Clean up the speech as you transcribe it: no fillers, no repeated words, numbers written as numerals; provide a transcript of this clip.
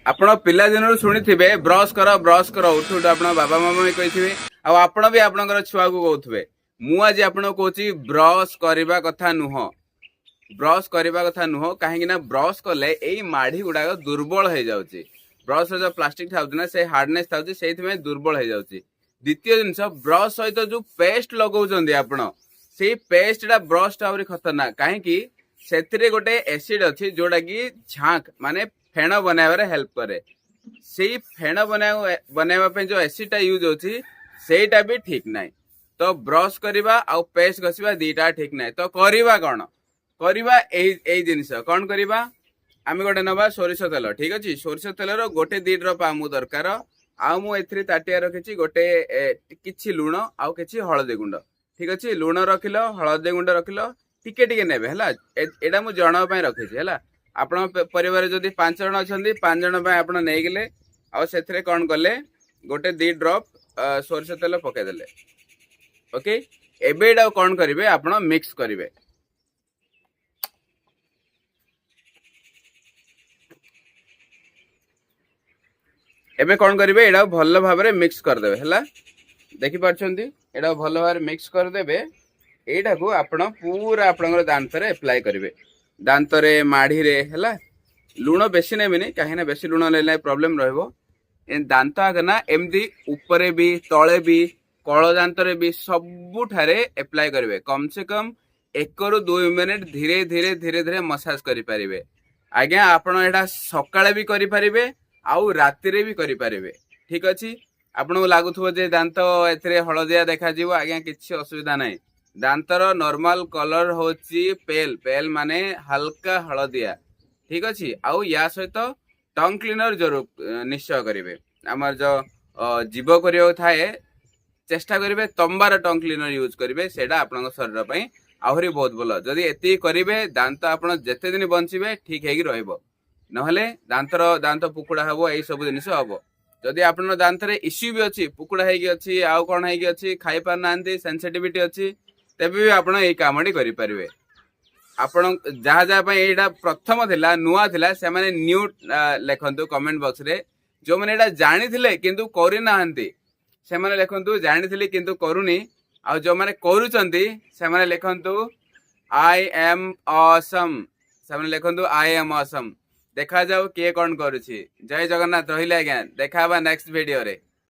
ଆପଣ ପିଲା ଦିନରୁ ଶୁଣିଥିବେ ବ୍ରଶ କର ଉଠୁ ଉଠୁ ଆପଣ ବାବା ମାମା ବି କହିଥିବେ ଆଉ ଆପଣ ବି ଆପଣଙ୍କର ଛୁଆକୁ କହୁଥିବେ। ମୁଁ ଆଜି ଆପଣଙ୍କୁ କହୁଛି ବ୍ରଶ କରିବା କଥା ନୁହଁ। ବ୍ରଶ କରିବା କଥା ନୁହଁ କାହିଁକି ନା ବ୍ରଶ କଲେ ଏଇ ମାଢି ଗୁଡାକ ଦୁର୍ବଳ ହେଇଯାଉଛି। ବ୍ରଶ ର ଯୋଉ ପ୍ଲାଷ୍ଟିକ ଥାଉଛି ନା ସେ ହାର୍ଡନେସ୍ ଥାଉଛି ସେଇଥିପାଇଁ ଦୁର୍ବଳ ହେଇଯାଉଛି। ଦ୍ୱିତୀୟ ଜିନିଷ ବ୍ରଶ ସହିତ ଯୋଉ ପେଷ୍ଟ ଲଗାଉଛନ୍ତି ଆପଣ ସେଇ ପେଷ୍ଟ ଟା ବ୍ରଶ ଟା ଆହୁରି ଖତରନାକ କାହିଁକି ସେଥିରେ ଗୋଟେ ଏସିଡ ଅଛି ଯୋଉଟା କି ଝାଙ୍କ ମାନେ ଫେଣ ବନାଇବାରେ ହେଲ୍ପ କରେ। ସେଇ ଫେଣ ବନାଇବା ପାଇଁ ଯୋଉ ଏସିଡ ଟା ୟୁଜ ହଉଛି ସେଇଟା ବି ଠିକ ନାହିଁ। ତ ବ୍ରଶ କରିବା ଆଉ ପେଷ୍ଟ ଘଷିବା ଦିଟା ଠିକ ନାହିଁ। ତ କରିବା କଣ କରିବା ଏଇ ଜିନିଷ କଣ କରିବା ଆମେ ଗୋଟେ ନବା ସୋରିଷ ତେଲ ଠିକ ଅଛି। ସୋରିଷ ତେଲର ଗୋଟେ 2 ଡ୍ରପ ଆମକୁ ଦରକାର। ଆଉ ମୁଁ ଏଥିରେ ତାଟିଆ ରଖିଛି ଗୋଟେ କିଛି ଲୁଣ ଆଉ କିଛି ହଳଦୀ ଗୁଣ୍ଡ ଠିକ ଅଛି। ଲୁଣ ରଖିଲ ହଳଦୀ ଗୁଣ୍ଡ ରଖିଲ ଟିକେ ଟିକେ ନେବେ ହେଲା। ଏଇଟା ମୁଁ ଜଣଙ୍କ ପାଇଁ ରଖିଛି ହେଲା। ଆପଣଙ୍କ ପରିବାରରେ ଯଦି 5 ଜଣ ଅଛନ୍ତି 5 ଜଣ ପାଇଁ ଆପଣ ନେଇଗଲେ ଆଉ ସେଥିରେ କଣ କଲେ ଗୋଟେ 2 ଡ୍ରପ ସୋରିଷ ତେଲ ପକେଇଦେଲେ। ଓକେ ଏବେ ଏଇଟା କଣ କରିବେ ଆପଣ ମିକ୍ସ କରିବେ। ଏବେ କଣ କରିବେ ଏଇଟା ଭଲ ଭାବରେ ମିକ୍ସ କରିଦେବେ ହେଲା। ଦେଖିପାରୁଛନ୍ତି ଏଇଟା ଭଲ ଭାବରେ ମିକ୍ସ କରିଦେବେ। ଏଇଟାକୁ ଆପଣ ପୁରା ଆପଣଙ୍କର ଦାନ୍ତରେ ଆପ୍ଲାଏ କରିବେ। ଦାନ୍ତରେ ମାଢିରେ ହେଲା। ଲୁଣ ବେଶୀ ନେବେନି କାହିଁକିନା ବେଶୀ ଲୁଣ ନେଲେ ପ୍ରୋବ୍ଲେମ ରହିବ। ଦାନ୍ତ ଆଗ ନା ଏମିତି ଉପରେ ବି ତଳେ ବି କଳ ଦାନ୍ତରେ ବି ସବୁଠାରେ ଆପ୍ଲାଏ କରିବେ। କମ ସେ କମ 1 ରୁ 2 ମିନିଟ ଧୀରେ ଧୀରେ ଧୀରେ ଧୀରେ ମସାଜ କରିପାରିବେ। ଆଜ୍ଞା ଆପଣ ଏଇଟା ସକାଳେ ବି କରିପାରିବେ ଆଉ ରାତିରେ ବି କରିପାରିବେ ଠିକ ଅଛି। ଆପଣଙ୍କୁ ଲାଗୁଥିବ ଯେ ଦାନ୍ତ ଏଥିରେ ହଳଦିଆ ଦେଖାଯିବ ଆଜ୍ଞା କିଛି ଅସୁବିଧା ନାହିଁ। ଦାନ୍ତର ନର୍ମାଲ କଲର ହଉଛି ପେଲ ମାନେ ହାଲକା ହଳଦିଆ ଠିକ ଅଛି। ଆଉ ୟା ସହିତ ଟଙ୍ଗ କ୍ଲିନର ଜରୁର ନିଶ୍ଚୟ କରିବେ। ଆମର ଯୋଉ ଜୀବ କରିବାକୁ ଥାଏ ଚେଷ୍ଟା କରିବେ ତମ୍ବାର ଟଙ୍ଗ କ୍ଲିନର ୟୁଜ କରିବେ। ସେଇଟା ଆପଣଙ୍କ ଶରୀର ପାଇଁ ଆହୁରି ବହୁତ ଭଲ। ଯଦି ଏତିକି କରିବେ ଦାନ୍ତ ଆପଣ ଯେତେ ଦିନ ବଞ୍ଚିବେ ଠିକ ହେଇକି ରହିବ। ନହେଲେ ଦାନ୍ତ ପୁକୁଡା ହବ ଏଇ ସବୁ ଜିନିଷ ହବ। ଯଦି ଆପଣଙ୍କ ଦାନ୍ତରେ ଇସ୍ୟୁ ବି ଅଛି ପୁକୁଡା ହେଇକି ଅଛି ଆଉ କଣ ହେଇକି ଅଛି ଖାଇ ପାରୁନାହାନ୍ତି ସେନ୍ସିଟିଭିଟି ଅଛି ତେବେ ବି ଆପଣ ଏଇ କାମଟି କରିପାରିବେ। ଆପଣ ଯାହା ଯାହା ପାଇଁ ଏଇଟା ପ୍ରଥମ ଥିଲା ନୂଆ ଥିଲା ସେମାନେ ନ୍ୟୁ ଲେଖନ୍ତୁ କମେଣ୍ଟ ବକ୍ସରେ। ଯୋଉମାନେ ଏଇଟା ଜାଣିଥିଲେ କିନ୍ତୁ କରିନାହାନ୍ତି ସେମାନେ ଲେଖନ୍ତୁ ଜାଣିଥିଲି କିନ୍ତୁ କରୁନି। ଆଉ ଯୋଉମାନେ କରୁଛନ୍ତି ସେମାନେ ଲେଖନ୍ତୁ ଆଇ ଏମ୍ ଅସମ୍। ସେମାନେ ଲେଖନ୍ତୁ ଆଇ ଏମ୍ ଅସମ୍। ଦେଖାଯାଉ କିଏ କଣ କରୁଛି। ଜୟ ଜଗନ୍ନାଥ ରହିଲେ ଆଜ୍ଞା। ଦେଖା ହବା ନେକ୍ସଟ ଭିଡିଓରେ।